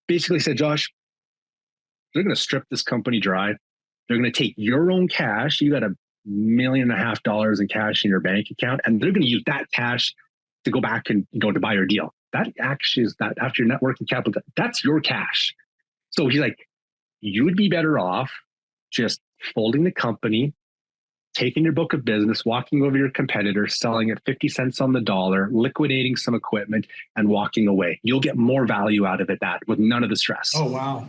Basically said, Josh, they're going to strip this company dry. They're going to take your own cash. You got $1.5 million in cash in your bank account, and they're going to use that cash to go back and to buy your deal. That actually is that after your net working capital, that's your cash. So he's like, you would be better off just folding the company, taking your book of business, walking over your competitor, selling it 50 cents on the dollar, liquidating some equipment and walking away. You'll get more value out of it with none of the stress. Oh, wow.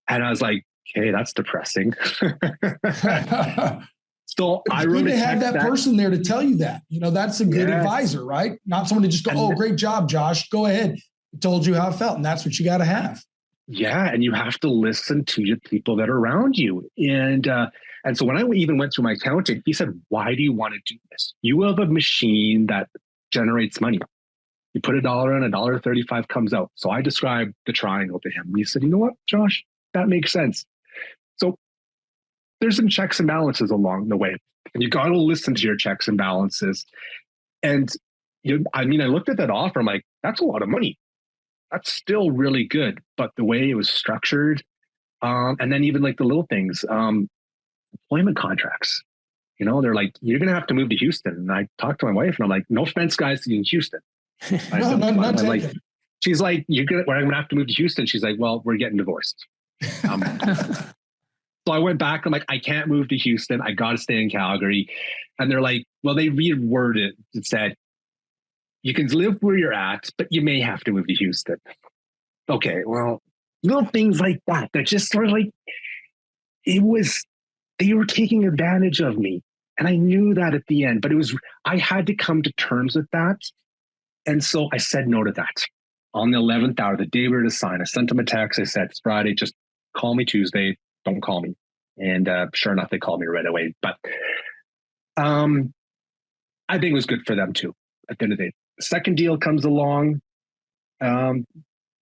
And I was like, okay, that's depressing. So it's I wrote good to a have check that person there to tell you that. You know, that's a good Yes. advisor, right? Not someone to just go, oh, great job, Josh. Go ahead. I told you how it felt. And that's what you got to have. Yeah. And you have to listen to your people that are around you. And so when I even went through my accountant, he said, why do you want to do this? You have a machine that generates money. You put $1 in, $1.35 comes out. So I described the triangle to him. And he said, you know what, Josh, that makes sense. So there's some checks and balances along the way. And you got to listen to your checks and balances. And I looked at that offer. I'm like, that's a lot of money. That's still really good. But the way it was structured, and then even like the little things, employment contracts, you know, they're like, you're going to have to move to Houston. And I talked to my wife and I'm like, no offense, guys, in Houston. Not like, she's like, we're going to have to move to Houston. She's like, well, we're getting divorced. So I went back. I'm like, I can't move to Houston. I got to stay in Calgary. And they're like, well, they reworded it. It said, you can live where you're at, but you may have to move to Houston. Okay, well, little things like that just sort of like, they were taking advantage of me. And I knew that at the end, but I had to come to terms with that. And so I said no to that. On the 11th hour, the day we were to sign, I sent them a text. I said, it's Friday, just call me Tuesday. Don't call me. And sure enough, they called me right away. But I think it was good for them too, at the end of the day. The second deal comes along.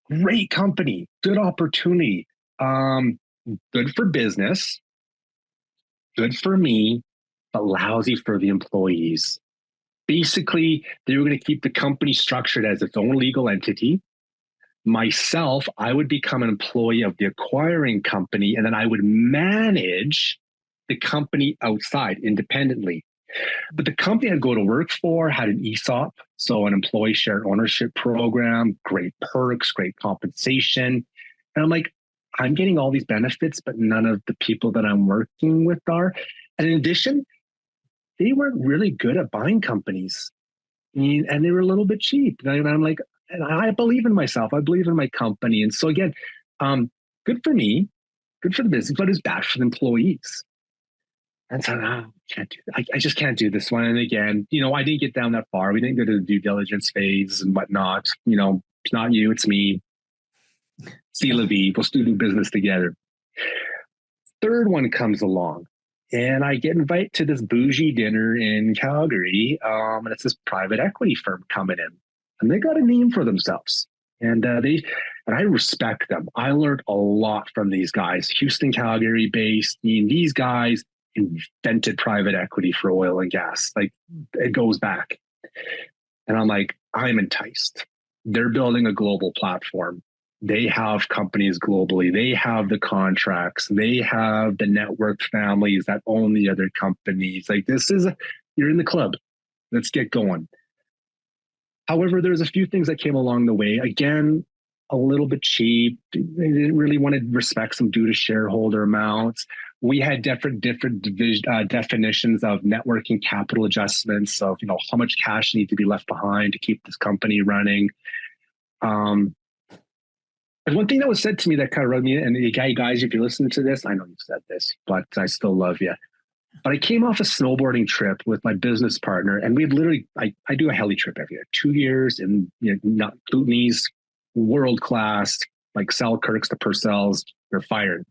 Great company, good opportunity, good for business, good for me, but lousy for the employees. Basically, they were going to keep the company structured as its own legal entity. Myself, I would become an employee of the acquiring company, and then I would manage the company outside independently. But the company I'd go to work for had an ESOP, so an employee share ownership program, great perks, great compensation. And I'm like, I'm getting all these benefits, but none of the people that I'm working with are. And in addition, they weren't really good at buying companies. And they were a little bit cheap. And I'm like, and I believe in myself. I believe in my company. And so again, good for me, good for the business, but it's bad for the employees. And so, can't do that. I just can't do this one. And again, I didn't get down that far. We didn't go to the due diligence phase and whatnot. It's not you, it's me. See la vie. We'll still do business together. Third one comes along, and I get invited to this bougie dinner in Calgary. And it's this private equity firm coming in, and they got a name for themselves. And I respect them. I learned a lot from these guys. Houston, Calgary based. These guys invented private equity for oil and gas. Like, it goes back. And I'm like, I'm enticed. They're building a global platform. They have companies globally. They have the contracts. They have the network families that own the other companies. Like, you're in the club. Let's get going. However, there's a few things that came along the way. Again, a little bit cheap. They didn't really want to respect some due to shareholder amounts. We had different definitions of networking capital adjustments of, how much cash need to be left behind to keep this company running. There's one thing that was said to me that kind of rubbed me in, and guys, if you're listening to this, I know you've said this, but I still love you. But I came off a snowboarding trip with my business partner, and we literally, I do a heli trip every year, 2 years in not Kootenays, world class, like Selkirks to Purcells, they're fired.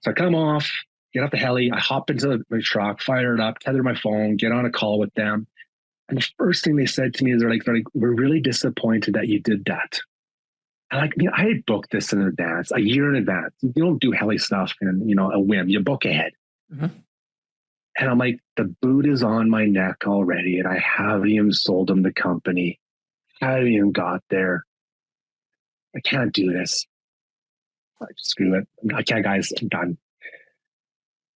So I come off, get off the heli, I hop into my truck, fire it up, tether my phone, get on a call with them. And the first thing they said to me is they're like, we're really disappointed that you did that. I had booked this in advance, a year in advance. You don't do heli stuff in, a whim. You book ahead. Mm-hmm. And I'm like, the boot is on my neck already, and I haven't even sold them the company. I haven't even got there. I can't do this. Screw it. I can't, guys. I'm done.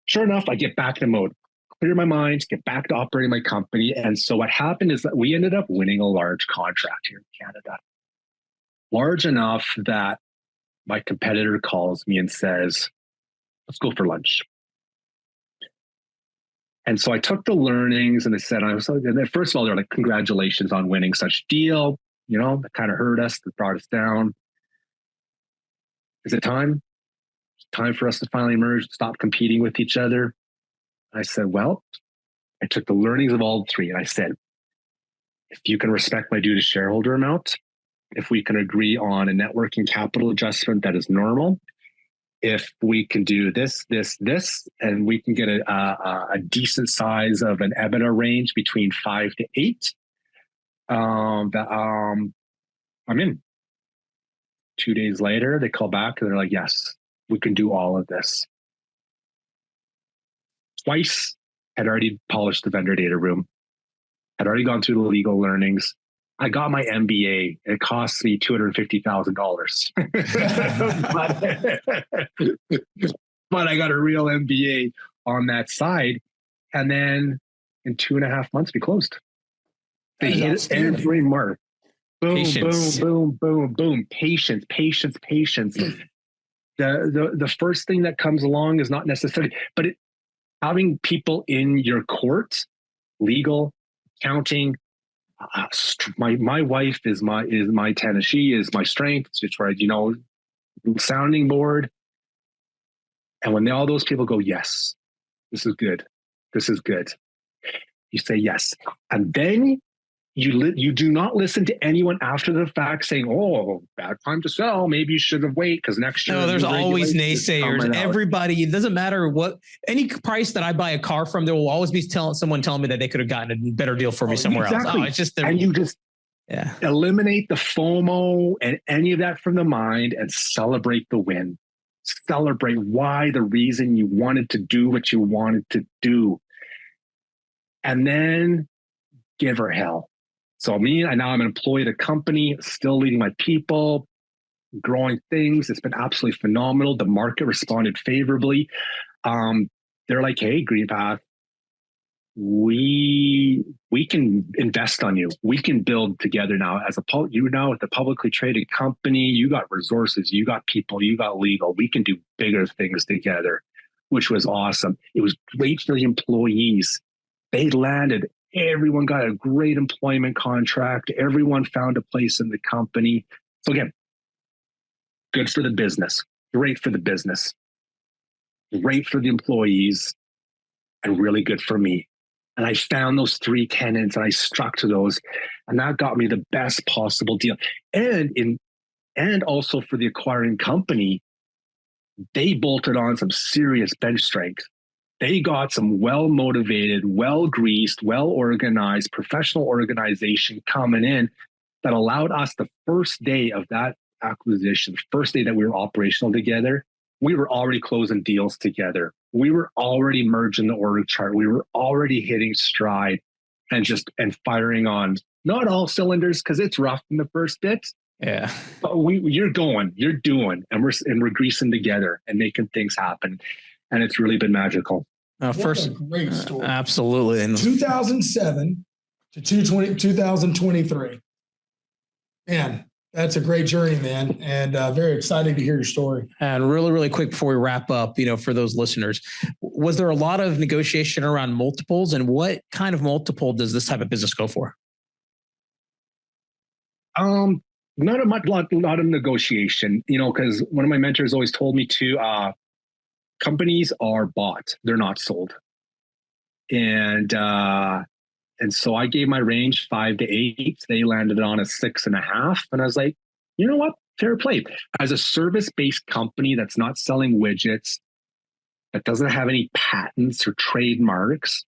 Sure enough, I get back to mode, clear my mind, get back to operating my company. And so what happened is that we ended up winning a large contract here in Canada. Large enough that my competitor calls me and says, let's go for lunch. And so I took the learnings and they said, first of all, they're like, congratulations on winning such deal. That kind of hurt us, that brought us down. Is it time? It's time for us to finally merge, stop competing with each other. I said, well, I took the learnings of all three and I said, if you can respect my due to shareholder amount, if we can agree on a networking capital adjustment that is normal, if we can do this, and we can get a decent size of an EBITDA range between 5 to 8, I'm in. 2 days later, they call back and they're like, yes, we can do all of this. Twice had already polished the vendor data room, had already gone through the legal learnings. I got my MBA. It cost me $250,000. but I got a real MBA on that side. And then in 2.5 months, we closed. They hit every mark. Boom, patience. Boom, boom, boom, boom. Patience. The first thing that comes along is not necessarily, but having people in your court, legal, accounting. My wife is my tennis. She is my strength. It's right, sounding board. And when all those people go, yes, this is good. You say yes, and then you do not listen to anyone after the fact saying, "Oh, bad time to sell. Maybe you should have waited because next year." No, there's always naysayers. Everybody, it doesn't matter any price that I buy a car from, there will always be someone telling me that they could have gotten a better deal for me somewhere else. Oh, it's just and you just eliminate the FOMO and any of that from the mind and celebrate the win. Celebrate the reason you wanted to do what you wanted to do, and then give her hell. So now I'm an employee at a company, still leading my people, growing things. It's been absolutely phenomenal. The market responded favorably. They're like, hey, GreenPath, we can invest on you. We can build together now. With a publicly traded company, you got resources, you got people, you got legal. We can do bigger things together, which was awesome. It was great for the employees. They landed. Everyone got a great employment contract. Everyone found a place in the company. So again, good for the business, great for the business, great for the employees, and really good for me. And I found those three tenants and I struck to those, and that got me the best possible deal. And also for the acquiring company, they bolted on some serious bench strength. They got some well-motivated, well-greased, well-organized professional organization coming in that allowed us the first day of that acquisition, first day that we were operational together, we were already closing deals together. We were already merging the org chart. We were already hitting stride and firing on not all cylinders, because it's rough in the first bit. Yeah. But you're doing, and we're greasing together and making things happen. And it's really been magical. What a great story. Absolutely. And 2007 to 2023. Man, that's a great journey, man. And very excited to hear your story. And really, really quick before we wrap up, for those listeners, was there a lot of negotiation around multiples, and what kind of multiple does this type of business go for? Not a lot of negotiation, because one of my mentors always told me to, companies are bought, they're not sold. And so I gave my range 5 to 8. They landed on a 6.5. And I was like, you know what? Fair play. As a service-based company that's not selling widgets, that doesn't have any patents or trademarks,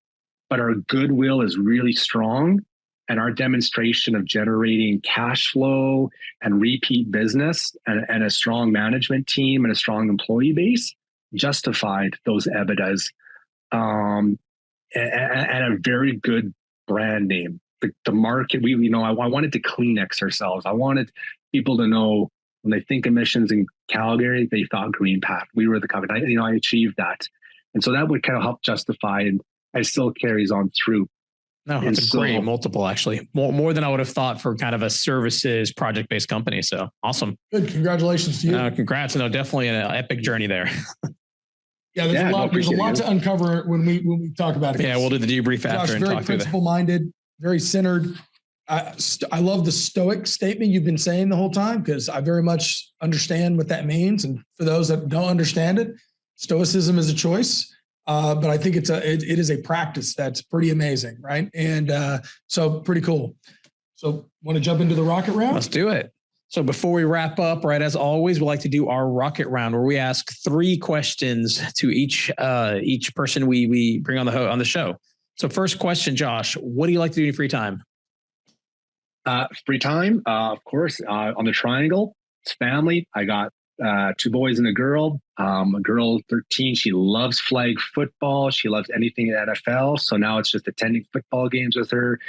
but our goodwill is really strong, and our demonstration of generating cash flow and repeat business and a strong management team and a strong employee base justified those EBITDAs, and a very good brand name. The market, I wanted to Kleenex ourselves. I wanted people to know when they think emissions in Calgary, they thought GreenPath. We were the company. I achieved that. And so that would kind of help justify, and it still carries on through. No, it's a great multiple, actually. More than I would have thought for kind of a services project-based company. So awesome. Good. Congratulations to you. Congrats. No, definitely an epic journey there. Yeah, there's a lot to uncover when we talk about it. Yeah, we'll do the debrief after and very talk through that. principle-minded, very centered. I love the stoic statement you've been saying the whole time, because I very much understand what that means. And for those that don't understand it, stoicism is a choice. But I think it is a practice that's pretty amazing, right? And so pretty cool. So want to jump into the rocket round? Let's do it. So before we wrap up, right, as always, we like to do our rocket round, where we ask 3 questions to each person we bring on the show. So first question, Josh, what do you like to do in your free time? Free time, of course, on the triangle, it's family. I got 2 boys and a girl. A girl, 13, she loves flag football. She loves anything NFL. So now it's just attending football games with her,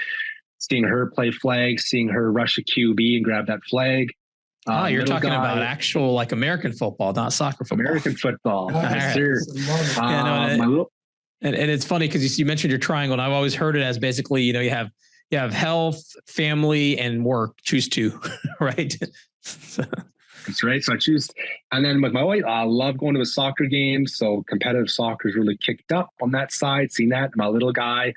seeing her play flag, seeing her rush a QB and grab that flag. You're talking about actual like American football, not soccer football. American football. Yes, sir. And it's funny because you mentioned your triangle, and I've always heard it as basically, you have health, family, and work. Choose 2, right? That's right. So I choose. And then with my wife, I love going to a soccer game. So competitive soccer is really kicked up on that side. Seeing that, my little guy,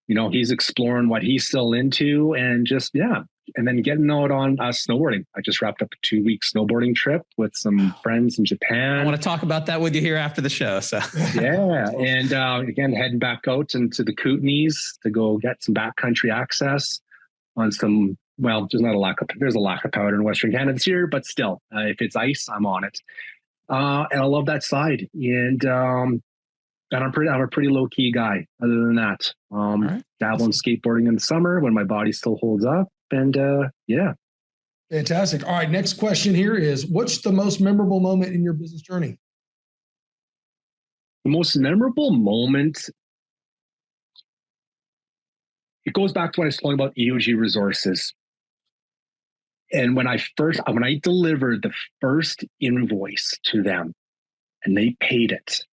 he's exploring what he's still into, and just, yeah. And then getting out on snowboarding. I just wrapped up a 2-week snowboarding trip with some friends in Japan. I want to talk about that with you here after the show. So yeah. And again, heading back out into the Kootenays to go get some backcountry access on some, well, there's a lack of powder in Western Canada this year, but still, if it's ice, I'm on it. And I love that side. And I'm a pretty low key guy. Other than that, right. Dabble in skateboarding in the summer when my body still holds up. And yeah. Fantastic. All right. Next question here is, what's the most memorable moment in your business journey? The most memorable moment, it goes back to when I was talking about EOG Resources. And when I delivered the first invoice to them and they paid it,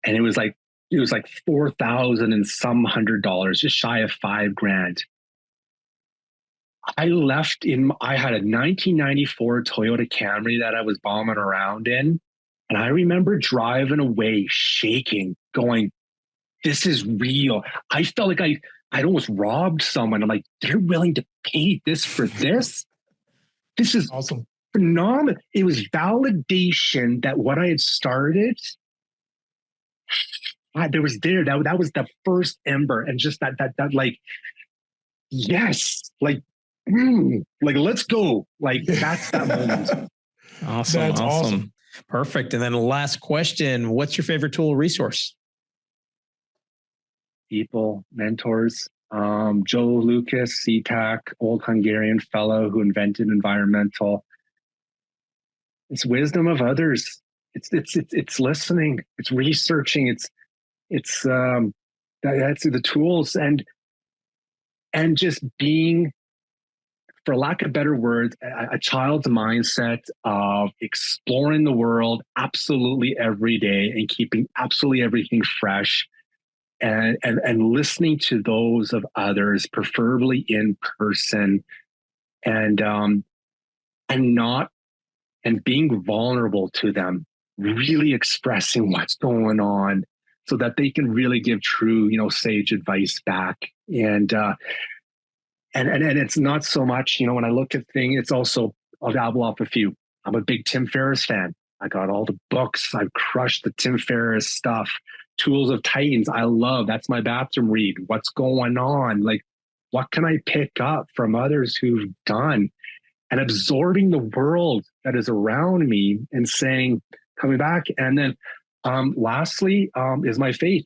and it was like $4,000 and some $100, just shy of $5,000. I had a 1994 Toyota Camry that I was bombing around in. And I remember driving away shaking, going, this is real. I felt like I'd almost robbed someone. I'm like, they're willing to pay this for this? This is awesome. phenomenal. It was validation that what I had started, there was that was the first ember, and just that like, yes, like, like let's go, like that's that moment. Awesome. That's awesome. Perfect. And then last question, what's your favorite tool or resource? People, mentors. Joe Lucas, CTAC, old Hungarian fellow who invented environmental. It's wisdom of others. It's listening. It's researching. It's that's the tools and just being, for lack of better words, a child's mindset of exploring the world absolutely every day and keeping absolutely everything fresh. And listening to those of others, preferably in person, and being vulnerable to them, really expressing what's going on, so that they can really give true, sage advice back. And it's not so much, when I look at things, it's also, I'll dabble off a few. I'm a big Tim Ferriss fan. I got all the books. I've crushed the Tim Ferriss stuff. Tools of Titans, I love. That's my bathroom read. What's going on? Like, what can I pick up from others who've done? And absorbing the world that is around me and saying, coming back. And then lastly is my faith.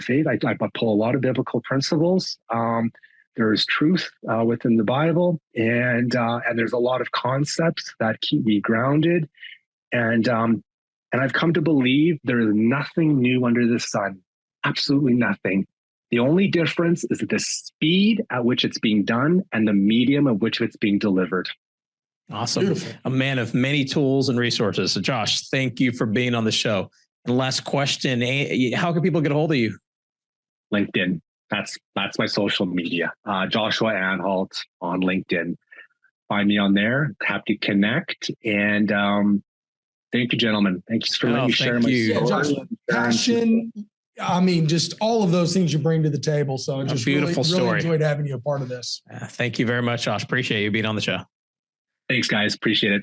Faith, I pull a lot of biblical principles. There is truth within the Bible, and there's a lot of concepts that keep me grounded. And I've come to believe there is nothing new under the sun, absolutely nothing. The only difference is the speed at which it's being done and the medium at which it's being delivered. Awesome. Beautiful. A man of many tools and resources. So Josh, thank you for being on the show. And last question, how can people get a hold of you? LinkedIn. That's my social media. Joshua Anhalt on LinkedIn. Find me on there. Happy to connect. And thank you, gentlemen. Thanks for letting me share my Yeah, Josh, passion. I mean, just all of those things you bring to the table. So I just beautiful really story. enjoyed having you a part of this. Thank you very much, Josh. Appreciate you being on the show. Thanks, guys. Appreciate it.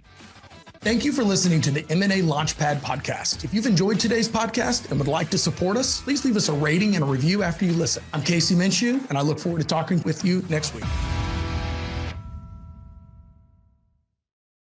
Thank you for listening to the M&A Launchpad podcast. If you've enjoyed today's podcast and would like to support us, please leave us a rating and a review after you listen. I'm Casey Minshew, and I look forward to talking with you next week.